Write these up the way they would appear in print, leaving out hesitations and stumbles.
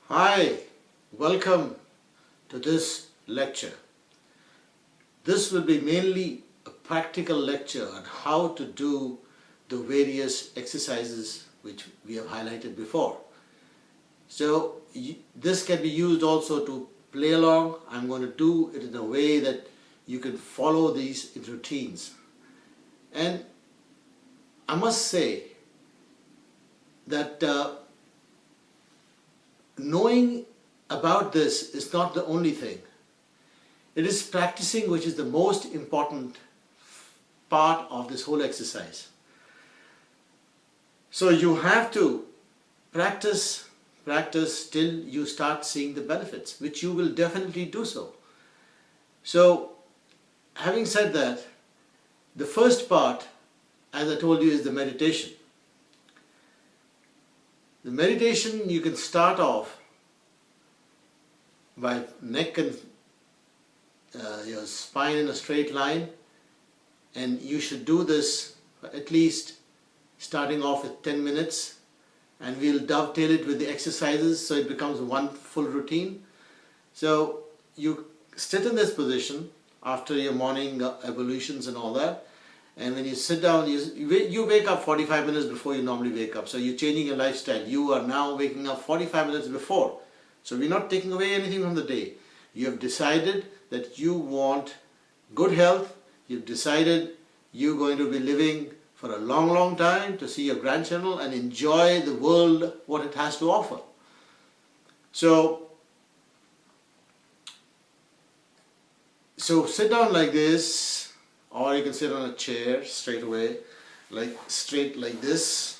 Hi, welcome to this lecture. This will be mainly a practical lecture on how to do the various exercises which we have highlighted before. So this can be used also to play along. I'm going to do it in a way that you can follow these routines. And I must say that knowing about this is not the only thing. It is practicing which is the most important part of this whole exercise. So you have to practice till you start seeing the benefits, which you will definitely do so. So having said that, the first part, as I told you, is the meditation. The meditation you can start off by neck and your spine in a straight line, and you should do this at least starting off with 10 minutes, and we'll dovetail it with the exercises so it becomes one full routine. So you sit in this position after your morning ablutions and all that, and when you sit down, you wake up 45 minutes before you normally wake up. So you're changing your lifestyle. You are now waking up 45 minutes before. So we're not taking away anything from the day. You have decided that you want good health. You've decided you're going to be living for a long, long time to see your grandchildren and enjoy the world, what it has to offer. So sit down like this, or you can sit on a chair straight away, straight like this.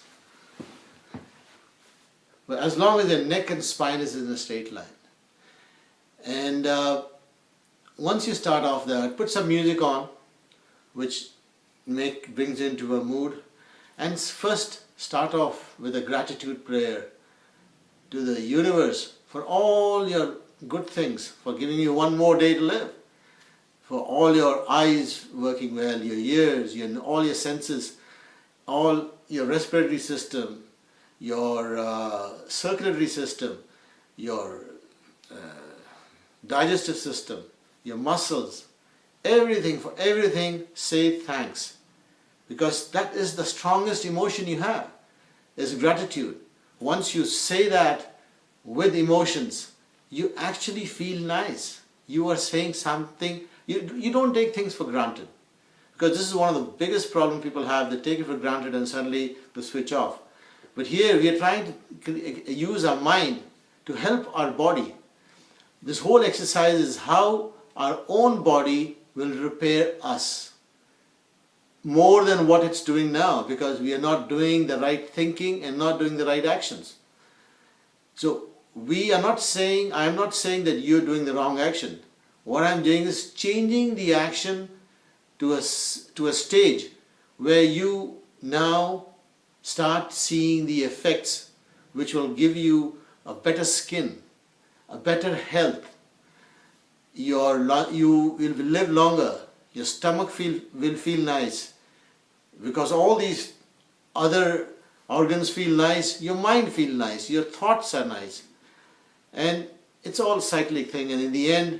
But as long as your neck and spine is in a straight line. And once you start off that, put some music on, which brings you into a mood. And first start off with a gratitude prayer to the universe for all your good things, for giving you one more day to live, for all your eyes working well, your ears, all your senses, all your respiratory system, your circulatory system, your digestive system, your muscles, everything, for everything say thanks. Because that is the strongest emotion you have, is gratitude. Once you say that with emotions, you actually feel nice. You are saying something. You don't take things for granted. Because this is one of the biggest problems people have. They take it for granted and suddenly they switch off. But here we are trying to use our mind to help our body. This whole exercise is how our own body will repair us more than what it's doing now, because we are not doing the right thinking and not doing the right actions. So I am not saying that you're doing the wrong action. What I'm doing is changing the action to a stage where you now start seeing the effects which will give you a better skin, a better health. You will live longer. Your stomach will feel nice, because all these other organs feel nice. Your mind feels nice. Your thoughts are nice, and it's all cyclic thing. And in the end,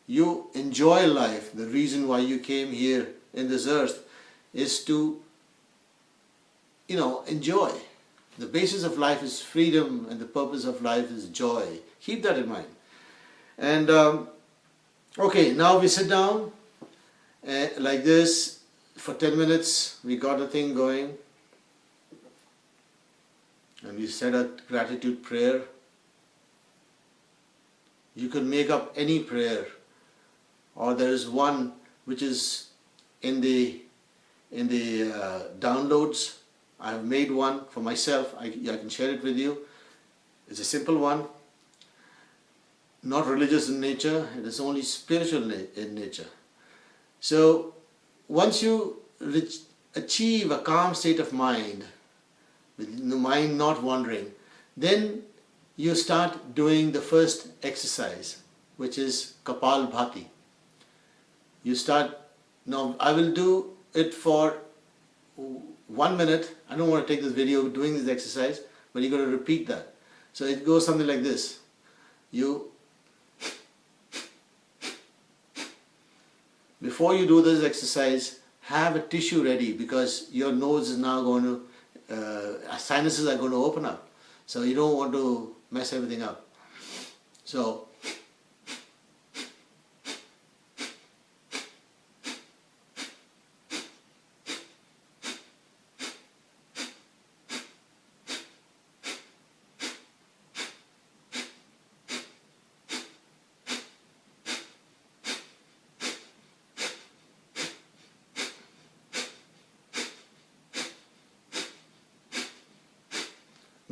you enjoy life. The reason why you came here in this earth is to, enjoy. The basis of life is freedom and the purpose of life is joy. Keep that in mind. And okay, now we sit down like this for 10 minutes. We got the thing going. And we said a gratitude prayer. You could make up any prayer, or there is one which is in the downloads. I have made one for myself. I can share it with you. It's a simple one, not religious in nature. It is only spiritual in nature. So once you achieve a calm state of mind, with the mind not wandering, then you start doing the first exercise, which is Kapalbhati. You start, now I will do it for 1 minute. I don't want to take this video doing this exercise, but you're going to repeat that. So it goes something like this. Before you do this exercise, have a tissue ready, because your nose is now going to, sinuses are going to open up. So you don't want to mess everything up. So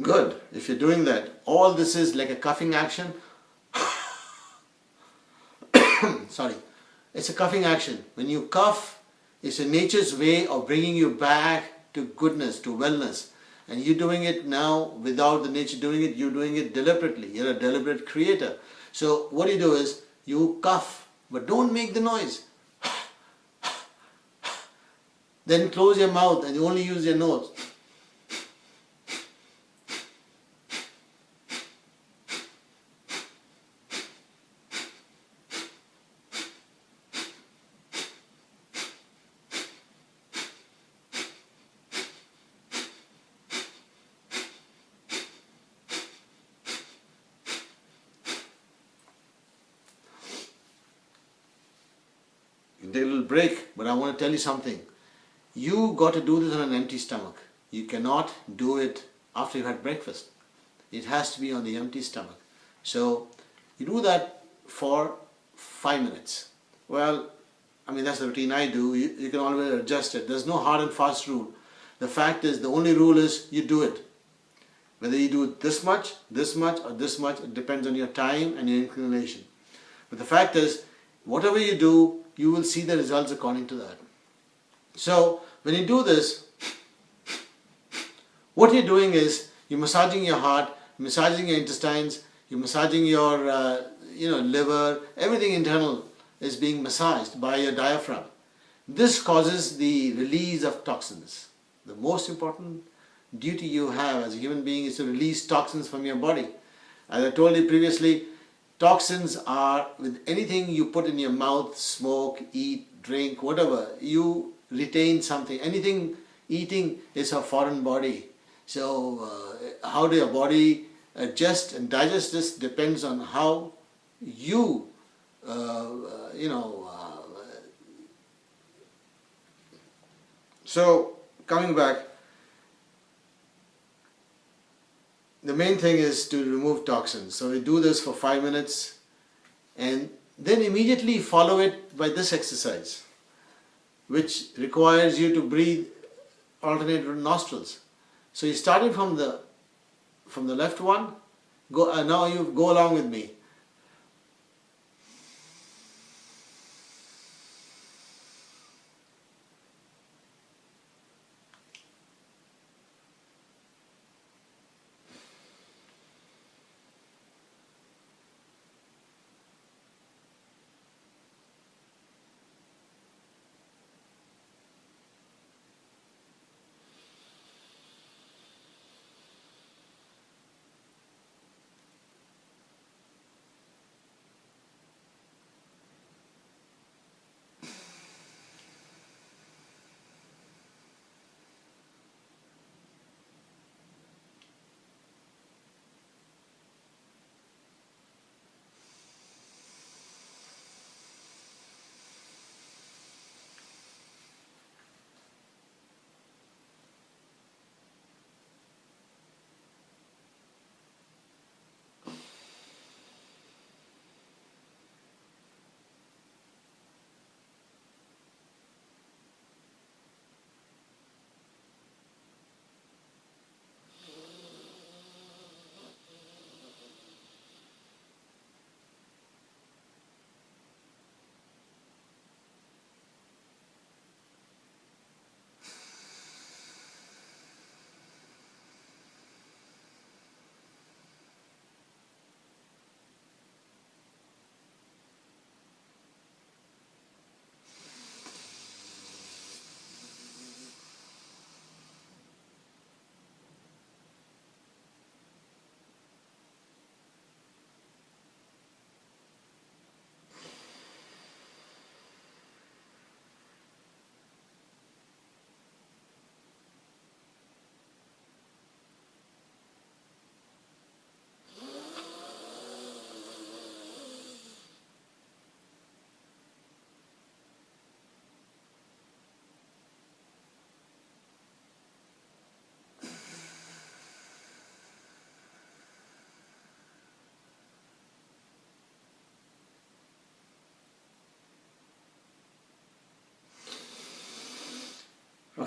good. If you're doing that, all this is like a coughing action. Sorry. It's a coughing action. When you cough, it's a nature's way of bringing you back to goodness, to wellness. And you're doing it now without the nature doing it. You're doing it deliberately. You're a deliberate creator. So what you do is, you cough, but don't make the noise. Then close your mouth and you only use your nose. Take a little break, but I want to tell you something. You got to do this on an empty stomach. You cannot do it after you've had breakfast. It has to be on the empty stomach. So you do that for 5 minutes. Well, I mean, that's the routine I do. You can always adjust it. There's no hard and fast rule. The fact is, the only rule is you do it. Whether you do it this much, or this much, it depends on your time and your inclination. But the fact is, whatever you do, you will see the results according to that. So when you do this, what you're doing is you're massaging your heart, massaging your intestines, you're massaging your liver. Everything internal is being massaged by your diaphragm. This causes the release of toxins. The most important duty you have as a human being is to release toxins from your body. As I told you previously, toxins are with anything you put in your mouth, smoke, eat, drink, whatever. You retain something. Anything eating is a foreign body. So how do your body adjust and digest this depends on how you, So coming back, the main thing is to remove toxins. So we do this for 5 minutes and then immediately follow it by this exercise, which requires you to breathe alternate nostrils. So you started from the left one. Now you go along with me.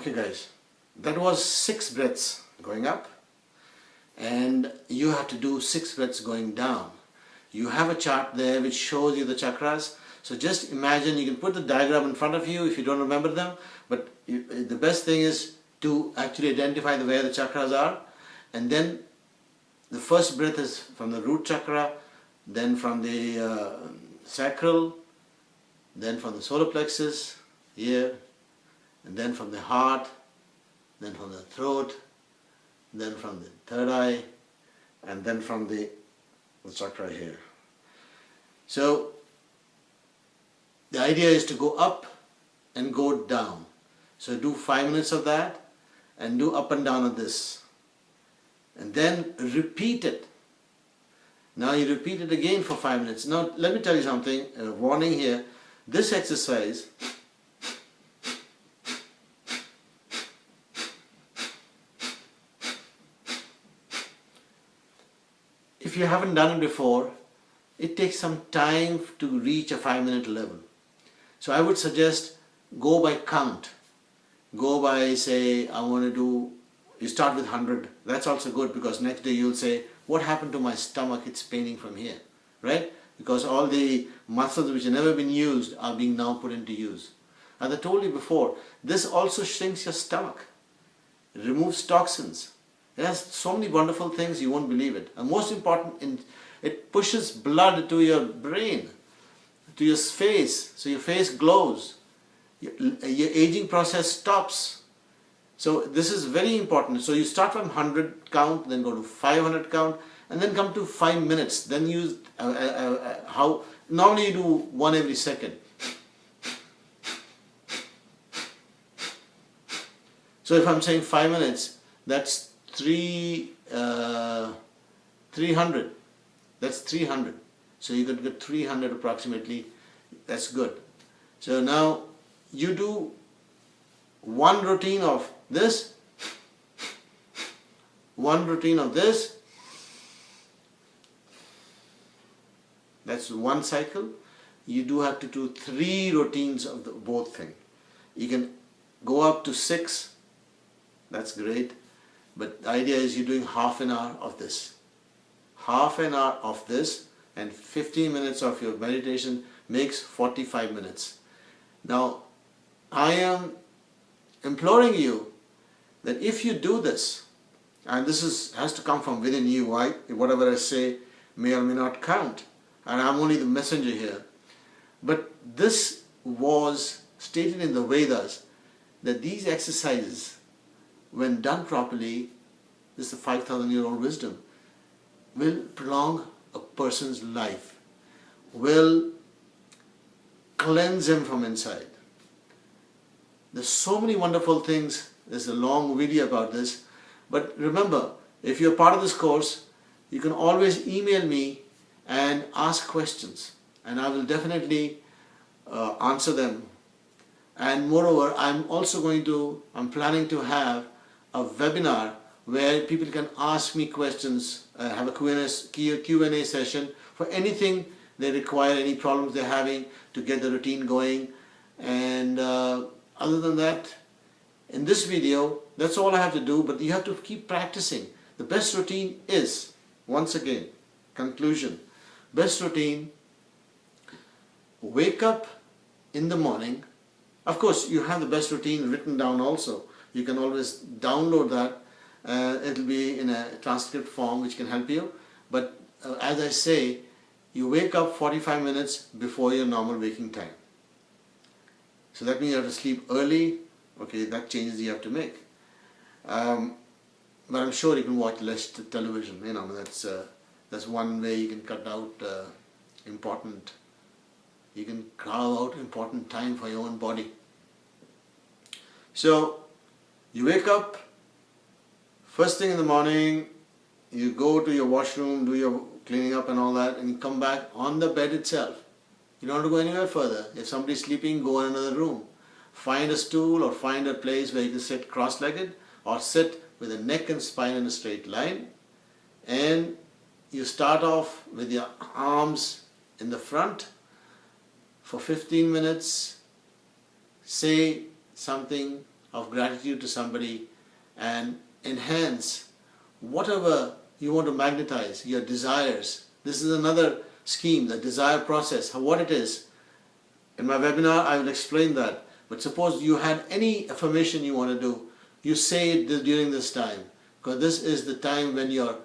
Okay guys, that was 6 breaths going up, and you have to do 6 breaths going down. You have a chart there which shows you the chakras. So just imagine, you can put the diagram in front of you if you don't remember them, but the best thing is to actually identify where the chakras are. And then the first breath is from the root chakra, then from the sacral, then from the solar plexus here, and then from the heart, then from the throat, then from the third eye, and then from the chakra here. So the idea is to go up and go down. So do 5 minutes of that and do up and down of this. And then repeat it. Now you repeat it again for 5 minutes. Now let me tell you something, a warning here. This exercise if you haven't done it before, it takes some time to reach a 5-minute level. So I would suggest go by count. Go by, say, I want to do, you start with 100. That's also good, because next day you'll say, what happened to my stomach? It's paining from here, right? Because all the muscles which have never been used are being now put into use. As I told you before, this also shrinks your stomach. It removes toxins. It has so many wonderful things, you won't believe it. And most important, it pushes blood to your brain, to your face, so your face glows. Your aging process stops. So this is very important. So you start from 100 count, then go to 500 count, and then come to 5 minutes. Then use how normally you do one every second. So if I'm saying 5 minutes, that's 300. That's 300. So you could get 300 approximately. That's good. So now you do one routine of this, one routine of this. That's one cycle. You do have to do 3 routines of both things. You can go up to 6. That's great. But the idea is you're doing half an hour of this. Half an hour of this, and 15 minutes of your meditation makes 45 minutes. Now, I am imploring you that if you do this, and this has to come from within you, whatever I say may or may not count, and I'm only the messenger here, but this was stated in the Vedas that these exercises, when done properly, this is the 5,000-year-old wisdom, will prolong a person's life, will cleanse him from inside. There's so many wonderful things. There's a long video about this. But remember, if you're part of this course, you can always email me and ask questions, and I will definitely answer them. And moreover, I'm planning to have a webinar where people can ask me questions, have a Q&A session for anything they require, any problems they're having to get the routine going. And other than that, in this video, that's all I have to do, but you have to keep practicing. The best routine is, once again, conclusion, best routine, wake up in the morning. Of course, you have the best routine written down also. You can always download that. It'll be in a transcript form which can help you. But as I say, you wake up 45 minutes before your normal waking time. So that means you have to sleep early. Okay, that changes you have to make. But I'm sure you can watch less television. You know, that's one way you can cut out you can carve out important time for your own body. So you wake up first thing in the morning, you go to your washroom, do your cleaning up and all that, and you come back on the bed itself. You don't have to go anywhere further. If somebody's sleeping, go in another room. Find a stool or find a place where you can sit cross-legged or sit with the neck and spine in a straight line. And you start off with your arms in the front for 15 minutes. Say something of gratitude to somebody and enhance whatever you want to magnetize, your desires. This is another scheme, the desire process, what it is. In my webinar, I will explain that. But suppose you had any affirmation you want to do, you say it during this time, because this is the time when your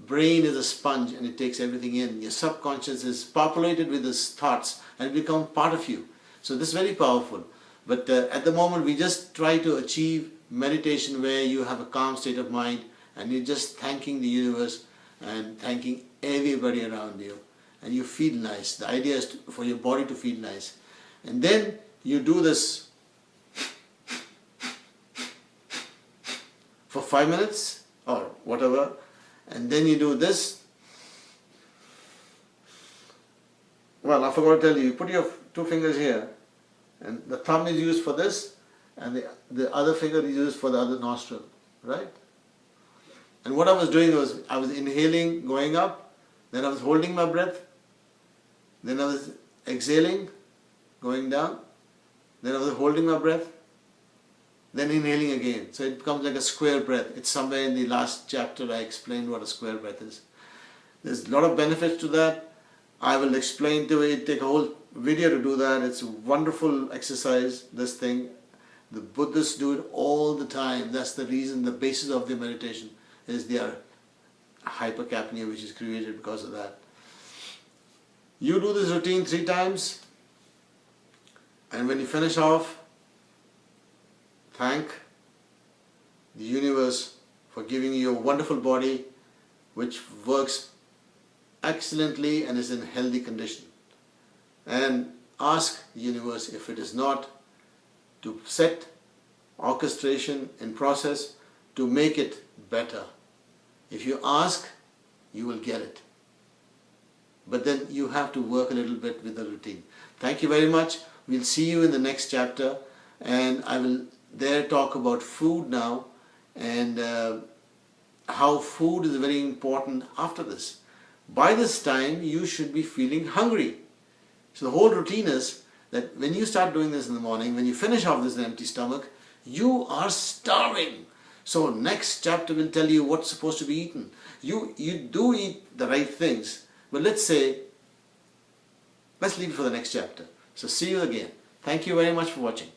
brain is a sponge and it takes everything in. Your subconscious is populated with these thoughts and become part of you. So this is very powerful. But at the moment, we just try to achieve meditation where you have a calm state of mind and you're just thanking the universe and thanking everybody around you. And you feel nice. The idea is for your body to feel nice. And then you do this for 5 minutes or whatever. And then you do this. Well, I forgot to tell you, you put your 2 fingers here, and the thumb is used for this, and the other finger is used for the other nostril, right? And what I was doing was, I was inhaling, going up, then I was holding my breath, then I was exhaling, going down, then I was holding my breath, then inhaling again. So it becomes like a square breath. It's somewhere in the last chapter I explained what a square breath is. There's a lot of benefits to that. I will explain to it, take a whole video to do that. It's a wonderful exercise, this thing. The Buddhists do it all the time. That's the reason, the basis of their meditation is their hypercapnia, which is created because of that. You do this routine 3 times, and when you finish off, thank the universe for giving you a wonderful body which works excellently and is in healthy condition. And ask the universe, if it is not, to set orchestration in process to make it better. If you ask, you will get it. But then you have to work a little bit with the routine. Thank you very much. We'll see you in the next chapter, and I will there talk about food now, and how food is very important after this. By this time you should be feeling hungry. So the whole routine is that when you start doing this in the morning, when you finish off this empty stomach, you are starving. So next chapter will tell you what's supposed to be eaten. You do eat the right things, but let's leave it for the next chapter. So see you again. Thank you very much for watching.